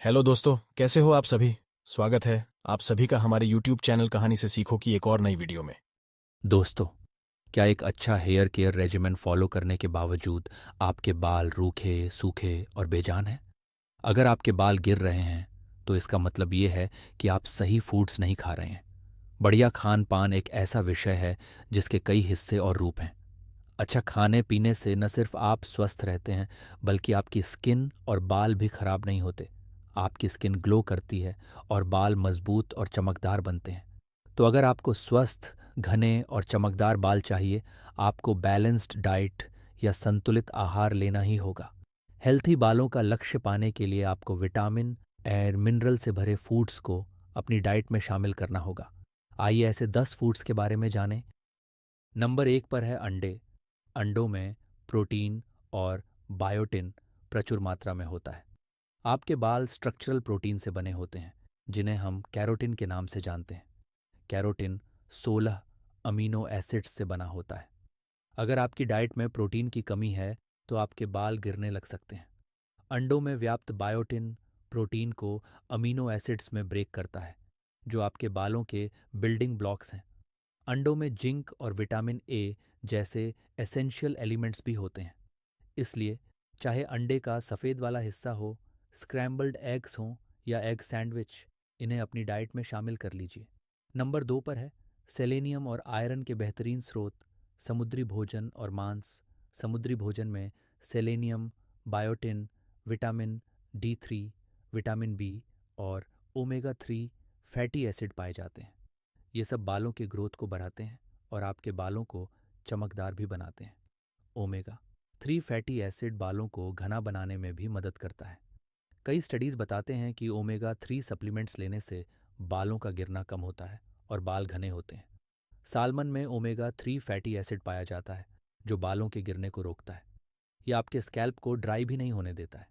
Hello दोस्तों, कैसे हो आप सभी। स्वागत है आप सभी का हमारे यूट्यूब चैनल कहानी से सीखो की एक और नई वीडियो में। दोस्तों, क्या एक अच्छा हेयर केयर रेजिमेन फॉलो करने के बावजूद आपके बाल रूखे, सूखे और बेजान हैं? अगर आपके बाल गिर रहे हैं, तो इसका मतलब ये है कि आप सही फूड्स नहीं खा रहे हैं। बढ़िया खान पान एक ऐसा विषय है जिसके कई हिस्से और रूप हैं। अच्छा खाने पीने से न सिर्फ आप स्वस्थ रहते हैं, बल्कि आपकी स्किन और बाल भी खराब नहीं होते। आपकी स्किन ग्लो करती है और बाल मजबूत और चमकदार बनते हैं। तो अगर आपको स्वस्थ, घने और चमकदार बाल चाहिए, आपको बैलेंस्ड डाइट या संतुलित आहार लेना ही होगा। हेल्थी बालों का लक्ष्य पाने के लिए आपको विटामिन और मिनरल से भरे फूड्स को अपनी डाइट में शामिल करना होगा। आइए ऐसे 10 फूड्स के बारे में जानें। नंबर 1 पर है अंडे। अंडों में प्रोटीन और बायोटिन प्रचुर मात्रा में होता है। आपके बाल स्ट्रक्चरल प्रोटीन से बने होते हैं, जिन्हें हम कैरोटिन के नाम से जानते हैं। कैरोटिन 16 अमीनो एसिड्स से बना होता है। अगर आपकी डाइट में प्रोटीन की कमी है, तो आपके बाल गिरने लग सकते हैं। अंडों में व्याप्त बायोटिन प्रोटीन को अमीनो एसिड्स में ब्रेक करता है, जो आपके बालों के बिल्डिंग ब्लॉक्स हैं। अंडों में जिंक और विटामिन ए जैसे एसेंशियल एलिमेंट्स भी होते हैं। इसलिए चाहे अंडे का सफ़ेद वाला हिस्सा हो, स्क्रैम्बल्ड एग्स हों या एग सैंडविच, इन्हें अपनी डाइट में शामिल कर लीजिए। नंबर 2 पर है सेलेनियम और आयरन के बेहतरीन स्रोत, समुद्री भोजन और मांस। समुद्री भोजन में selenium, biotin, vitamin D3, vitamin B और ओमेगा 3 फैटी एसिड पाए जाते हैं। ये सब बालों के ग्रोथ को बढ़ाते हैं और आपके बालों को चमकदार भी बनाते हैं। ओमेगा 3 फैटी एसिड बालों को घना बनाने में भी मदद करता है। कई स्टडीज बताते हैं कि ओमेगा 3 सप्लीमेंट्स लेने से बालों का गिरना कम होता है और बाल घने होते हैं। सालमन में ओमेगा 3 फैटी एसिड पाया जाता है, जो बालों के गिरने को रोकता है। यह आपके स्कैल्प को ड्राई भी नहीं होने देता है।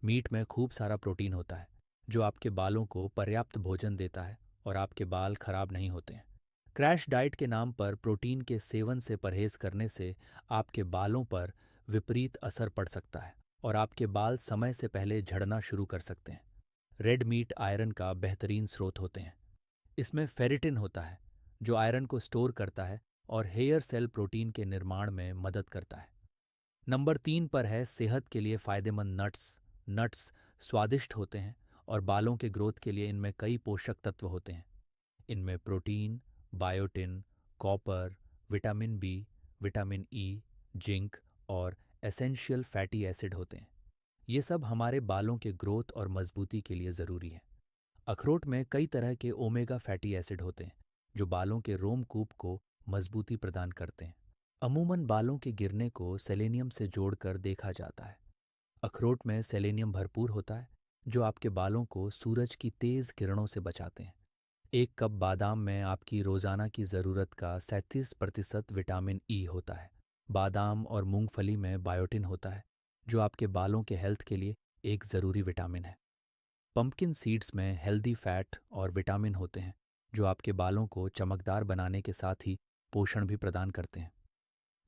मीट में खूब सारा प्रोटीन होता है, जो आपके बालों को पर्याप्त भोजन देता है और आपके बाल खराब नहीं होते हैं। क्रैश डाइट के नाम पर प्रोटीन के सेवन से परहेज करने से आपके बालों पर विपरीत असर पड़ सकता है और आपके बाल समय से पहले झड़ना शुरू कर सकते हैं। रेड मीट आयरन का बेहतरीन स्रोत होते हैं। इसमें फेरिटिन होता है, जो आयरन को स्टोर करता है और हेयर सेल प्रोटीन के निर्माण में मदद करता है। नंबर 3 पर है सेहत के लिए फायदेमंद नट्स। नट्स स्वादिष्ट होते हैं और बालों के ग्रोथ के लिए इनमें कई पोषक तत्व होते हैं। इनमें protein, biotin, copper, vitamin B, vitamin E, zinc और एसेंशियल फैटी एसिड होते हैं। ये सब हमारे बालों के ग्रोथ और मजबूती के लिए ज़रूरी है। अखरोट में कई तरह के ओमेगा फैटी एसिड होते हैं, जो बालों के रोमकूप को मजबूती प्रदान करते हैं। अमूमन बालों के गिरने को सेलेनियम से जोड़कर देखा जाता है। अखरोट में सेलेनियम भरपूर होता है, जो आपके बालों को सूरज की तेज़ किरणों से बचाते हैं। एक कप बादाम में आपकी रोजाना की ज़रूरत का 37% विटामिन ई होता है। बादाम और मूंगफली में बायोटिन होता है, जो आपके बालों के हेल्थ के लिए एक ज़रूरी विटामिन है। पंपकिन सीड्स में हेल्दी फैट और विटामिन होते हैं, जो आपके बालों को चमकदार बनाने के साथ ही पोषण भी प्रदान करते हैं।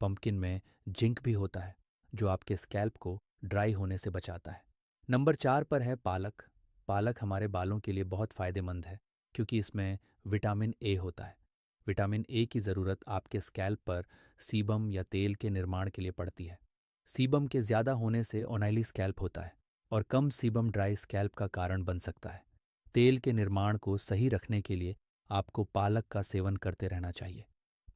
पंपकिन में जिंक भी होता है, जो आपके स्कैल्प को ड्राई होने से बचाता है। नंबर 4 पर है पालक। पालक हमारे बालों के लिए बहुत फायदेमंद है, क्योंकि इसमें विटामिन ए होता है। विटामिन ए की ज़रूरत आपके स्कैल्प पर सीबम या तेल के निर्माण के लिए पड़ती है। सीबम के ज़्यादा होने से ऑयली स्कैल्प होता है और कम सीबम ड्राई स्कैल्प का कारण बन सकता है। तेल के निर्माण को सही रखने के लिए आपको पालक का सेवन करते रहना चाहिए।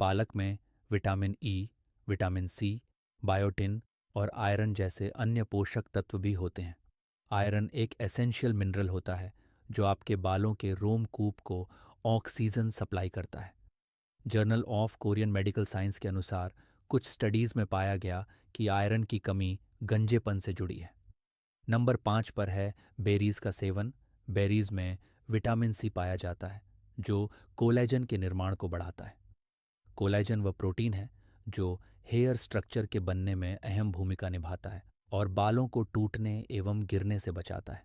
पालक में vitamin E, vitamin C, biotin और आयरन जैसे अन्य पोषक तत्व भी होते हैं। आयरन एक एसेंशियल मिनरल होता है, जो आपके बालों के रोमकूप को ऑक्सीजन सप्लाई करता है। Journal of Korean medical science के अनुसार कुछ स्टडीज में पाया गया कि आयरन की कमी गंजेपन से जुड़ी है। नंबर 5 पर है बेरीज का सेवन। बेरीज में विटामिन सी पाया जाता है, जो कोलेजन के निर्माण को बढ़ाता है। कोलेजन वह प्रोटीन है जो हेयर स्ट्रक्चर के बनने में अहम भूमिका निभाता है और बालों को टूटने एवं गिरने से बचाता है।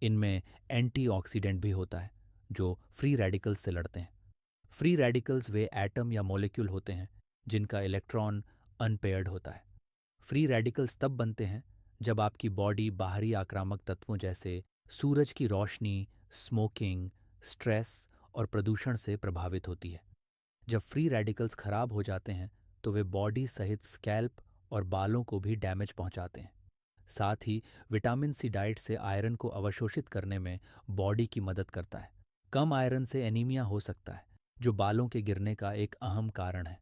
इनमें एंटीऑक्सीडेंट भी होता है, जो फ्री रेडिकल्स से लड़ते हैं। फ्री रेडिकल्स वे एटम या मॉलिक्यूल होते हैं जिनका इलेक्ट्रॉन अनपेयर्ड होता है। फ्री रेडिकल्स तब बनते हैं जब आपकी बॉडी बाहरी आक्रामक तत्वों जैसे सूरज की रोशनी, स्मोकिंग, स्ट्रेस और प्रदूषण से प्रभावित होती है। जब फ्री रेडिकल्स खराब हो जाते हैं तो वे बॉडी सहित स्कैल्प और बालों को भी डैमेज पहुंचाते हैं। साथ ही विटामिन सी डाइट से आयरन को अवशोषित करने में बॉडी की मदद करता है। कम आयरन से एनीमिया हो सकता है, जो बालों के गिरने का एक अहम कारण है।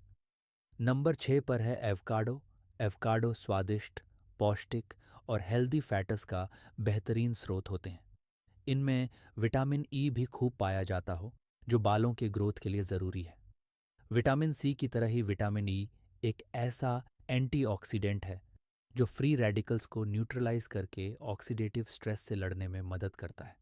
नंबर 6 पर है एवोकाडो। एवोकाडो स्वादिष्ट, पौष्टिक और हेल्दी फैट्स का बेहतरीन स्रोत होते हैं। इनमें विटामिन ई भी खूब पाया जाता हो, जो बालों के ग्रोथ के लिए ज़रूरी है। विटामिन सी की तरह ही विटामिन ई एक ऐसा एंटीऑक्सीडेंट है जो फ्री रेडिकल्स को न्यूट्रलाइज करके ऑक्सीडेटिव स्ट्रेस से लड़ने में मदद करता है।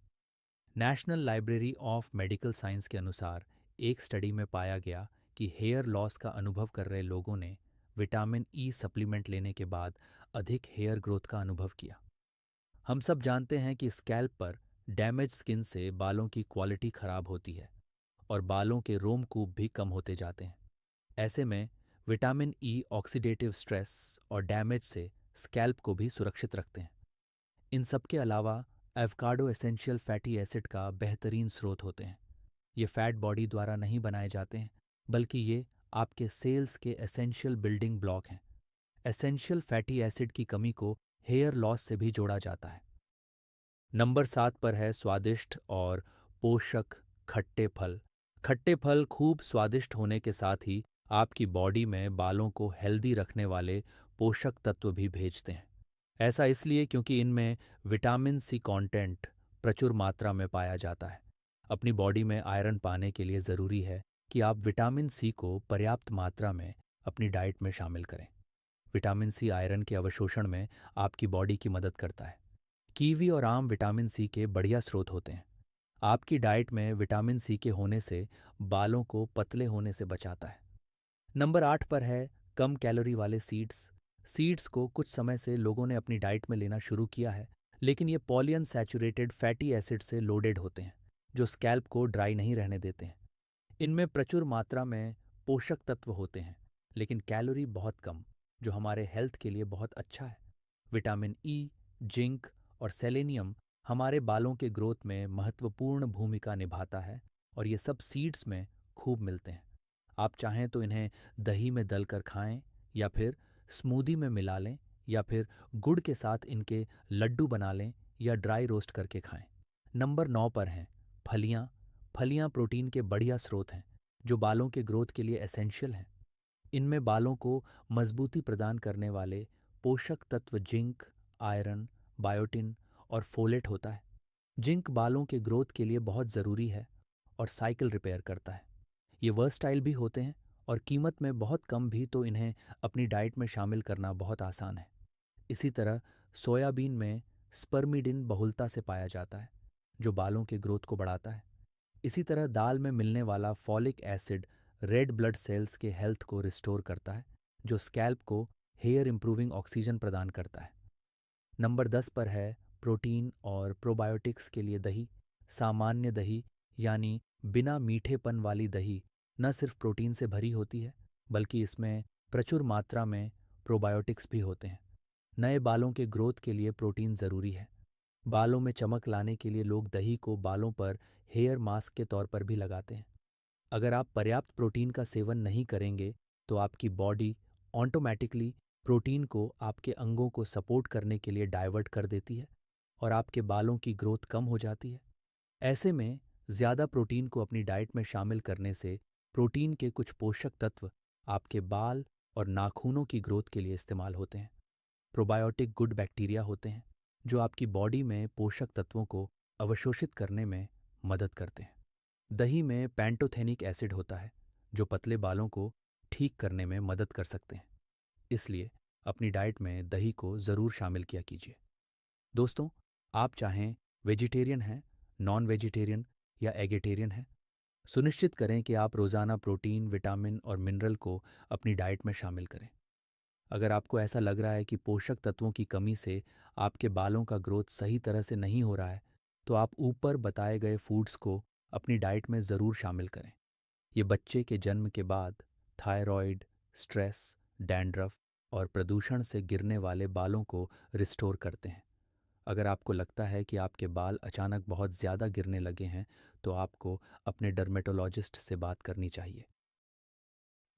National library of medical science के अनुसार एक स्टडी में पाया गया कि हेयर लॉस का अनुभव कर रहे लोगों ने विटामिन ई सप्लीमेंट लेने के बाद अधिक हेयर ग्रोथ का अनुभव किया। हम सब जानते हैं कि स्कैल्प पर डैमेज स्किन से बालों की क्वालिटी खराब होती है और बालों के रोमकूप भी कम होते जाते हैं। ऐसे में विटामिन ई ऑक्सीडेटिव स्ट्रेस और डैमेज से स्कैल्प को भी सुरक्षित रखते हैं। इन सब के अलावा एवोकाडो एसेंशियल फैटी एसिड का बेहतरीन स्रोत होते हैं। ये फैट बॉडी द्वारा नहीं बनाए जाते हैं, बल्कि ये आपके सेल्स के एसेंशियल बिल्डिंग ब्लॉक हैं। एसेंशियल फैटी एसिड की कमी को हेयर लॉस से भी जोड़ा जाता है। नंबर 7 पर है स्वादिष्ट और पोषक खट्टे फल। खट्टे फल खूब स्वादिष्ट होने के साथ ही आपकी बॉडी में बालों को हेल्दी रखने वाले पोषक तत्व भी भेजते हैं। ऐसा इसलिए क्योंकि इनमें विटामिन सी कंटेंट प्रचुर मात्रा में पाया जाता है। अपनी बॉडी में आयरन पाने के लिए ज़रूरी है कि आप विटामिन सी को पर्याप्त मात्रा में अपनी डाइट में शामिल करें। विटामिन सी आयरन के अवशोषण में आपकी बॉडी की मदद करता है। कीवी और आम विटामिन सी के बढ़िया स्रोत होते हैं। आपकी डाइट में विटामिन सी के होने से बालों को पतले होने से बचाता है। नंबर 8 पर है कम कैलोरी वाले सीड्स। सीड्स को कुछ समय से लोगों ने अपनी डाइट में लेना शुरू किया है, लेकिन ये पॉलीअनसैचुरेटेड फैटी एसिड से लोडेड होते हैं, जो स्कैल्प को ड्राई नहीं रहने देते हैं। इनमें प्रचुर मात्रा में पोषक तत्व होते हैं, लेकिन कैलोरी बहुत कम, जो हमारे हेल्थ के लिए बहुत अच्छा है। विटामिन ई, जिंक और सेलेनियम हमारे बालों के ग्रोथ में महत्वपूर्ण भूमिका निभाता है और ये सब सीड्स में खूब मिलते हैं। आप चाहें तो इन्हें दही में दलकर खाएं या फिर स्मूदी में मिला लें या फिर गुड़ के साथ इनके लड्डू बना लें या ड्राई रोस्ट करके खाएं। नंबर 9 पर हैं फलियां। फलियां प्रोटीन के बढ़िया स्रोत हैं, जो बालों के ग्रोथ के लिए एसेंशियल हैं। इनमें बालों को मजबूती प्रदान करने वाले पोषक तत्व जिंक, आयरन, बायोटिन और फोलेट होता है। जिंक बालों के ग्रोथ के लिए बहुत ज़रूरी है और साइकिल रिपेयर करता है। ये वर्सटाइल भी होते हैं और कीमत में बहुत कम भी, तो इन्हें अपनी डाइट में शामिल करना बहुत आसान है। इसी तरह सोयाबीन में स्पर्मिडिन बहुलता से पाया जाता है, जो बालों के ग्रोथ को बढ़ाता है। इसी तरह दाल में मिलने वाला folic acid red blood cells के हेल्थ को रिस्टोर करता है, जो स्कैल्प को हेयर इंप्रूविंग ऑक्सीजन प्रदान करता है। नंबर 10 पर है प्रोटीन और प्रोबायोटिक्स के लिए दही। सामान्य दही यानी बिना मीठेपन वाली दही न सिर्फ प्रोटीन से भरी होती है, बल्कि इसमें प्रचुर मात्रा में प्रोबायोटिक्स भी होते हैं। नए बालों के ग्रोथ के लिए प्रोटीन ज़रूरी है। बालों में चमक लाने के लिए लोग दही को बालों पर हेयर मास्क के तौर पर भी लगाते हैं। अगर आप पर्याप्त प्रोटीन का सेवन नहीं करेंगे तो आपकी बॉडी ऑटोमैटिकली प्रोटीन को आपके अंगों को सपोर्ट करने के लिए डाइवर्ट कर देती है और आपके बालों की ग्रोथ कम हो जाती है। ऐसे में ज़्यादा प्रोटीन को अपनी डाइट में शामिल करने से प्रोटीन के कुछ पोषक तत्व आपके बाल और नाखूनों की ग्रोथ के लिए इस्तेमाल होते हैं। प्रोबायोटिक गुड बैक्टीरिया होते हैं, जो आपकी बॉडी में पोषक तत्वों को अवशोषित करने में मदद करते हैं। दही में पैंटोथेनिक एसिड होता है, जो पतले बालों को ठीक करने में मदद कर सकते हैं। इसलिए अपनी डाइट में दही को ज़रूर शामिल किया कीजिए। दोस्तों, आप चाहें वेजिटेरियन हैं, नॉन वेजिटेरियन या एगेटेरियन हैं, सुनिश्चित करें कि आप रोज़ाना प्रोटीन, विटामिन और मिनरल को अपनी डाइट में शामिल करें। अगर आपको ऐसा लग रहा है कि पोषक तत्वों की कमी से आपके बालों का ग्रोथ सही तरह से नहीं हो रहा है, तो आप ऊपर बताए गए फूड्स को अपनी डाइट में ज़रूर शामिल करें। ये बच्चे के जन्म के बाद थायराइड, स्ट्रेस, डैंड्रफ और प्रदूषण से गिरने वाले बालों को रिस्टोर करते हैं। अगर आपको लगता है कि आपके बाल अचानक बहुत ज़्यादा गिरने लगे हैं तो आपको अपने डर्मेटोलॉजिस्ट से बात करनी चाहिए।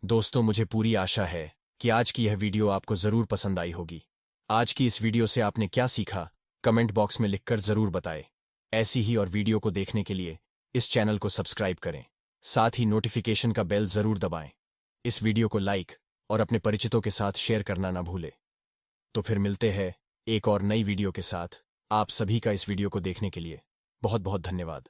दोस्तों, मुझे पूरी आशा है कि आज की यह वीडियो आपको जरूर पसंद आई होगी। आज की इस वीडियो से आपने क्या सीखा, कमेंट बॉक्स में लिखकर जरूर बताएं। ऐसी ही और वीडियो को देखने के लिए इस चैनल को सब्सक्राइब करें, साथ ही नोटिफिकेशन का बेल जरूर दबाएं। इस वीडियो को लाइक और अपने परिचितों के साथ शेयर करना ना भूलें। तो फिर मिलते हैं एक और नई वीडियो के साथ। आप सभी का इस वीडियो को देखने के लिए बहुत बहुत धन्यवाद।